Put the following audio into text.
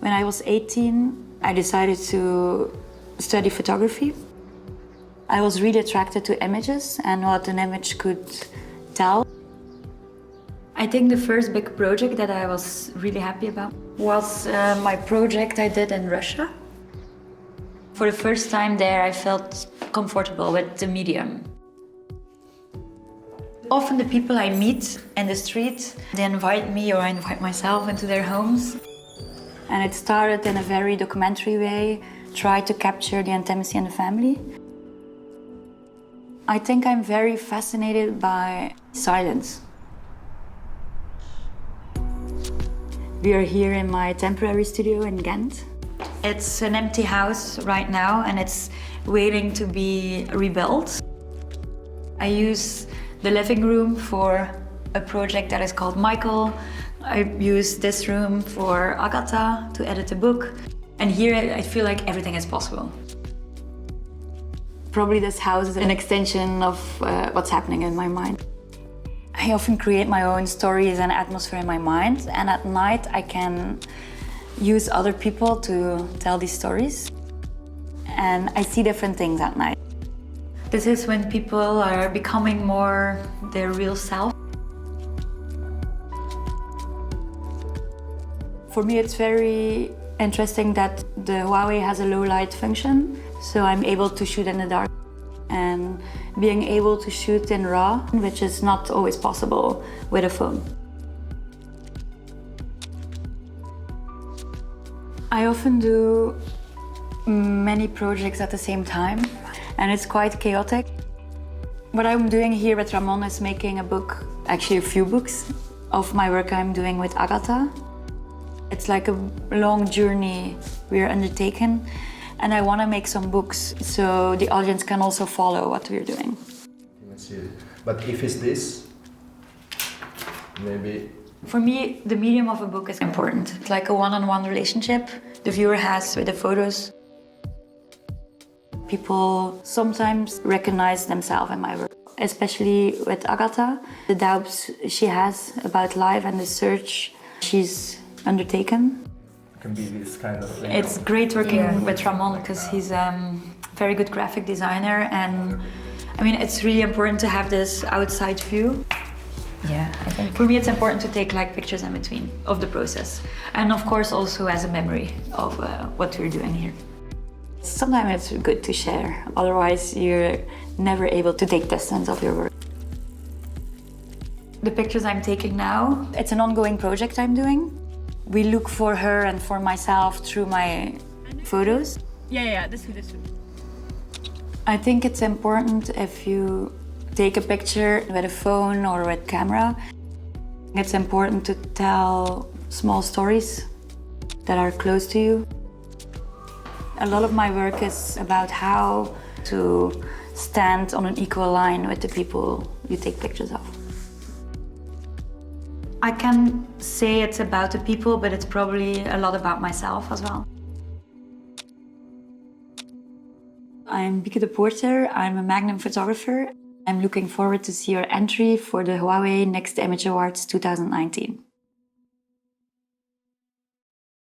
When I was 18, I decided to study photography. I was really attracted to images and what an image could tell. I think the first big project that I was really happy about was my project I did in Russia. For the first time there, I felt comfortable with the medium. Often the people I meet in the street, they invite me or I invite myself into their homes. And it started in a very documentary way, try to capture the intimacy in the family. I think I'm very fascinated by silence. We are here in my temporary studio in Ghent. It's an empty house right now and it's waiting to be rebuilt. I use the living room for a project that is called Michael. I use this room for Agatha to edit a book. And here I feel like everything is possible. Probably this house is an extension of what's happening in my mind. I often create my own stories and atmosphere in my mind, and at night I can use other people to tell these stories. And I see different things at night. This is when people are becoming more their real self. For me, it's very interesting that the HUAWEI has a low light function, so I'm able to shoot in the dark. And being able to shoot in RAW, which is not always possible with a phone. I often do many projects at the same time, and it's quite chaotic. What I'm doing here with Ramon is making a book, actually a few books, of my work I'm doing with Agatha. It's like a long journey we're undertaking, and I want to make some books so the audience can also follow what we're doing. But if it's this, maybe... For me, the medium of a book is important. It's like a one-on-one relationship the viewer has with the photos. People sometimes recognize themselves in my work, especially with Agatha. The doubts she has about life and the search she's undertaken. It can be this kind of thing. It's great working with Ramon because he's a very good graphic designer, and I mean, it's really important to have this outside view. Yeah, I think for me it's important to take like pictures in between of the process, and of course also as a memory of what we're doing here. Sometimes it's good to share, otherwise you're never able to take distance of your work. The pictures I'm taking now, it's an ongoing project I'm doing. We look for her and for myself through my photos. Yeah, this one. I think it's important if you take a picture with a phone or with camera. It's important to tell small stories that are close to you. A lot of my work is about how to stand on an equal line with the people you take pictures of. I can say it's about the people, but it's probably a lot about myself as well. I'm Bieke Deporter, I'm a Magnum Photographer. I'm looking forward to see your entry for the HUAWEI Next-IMAGE Awards 2019.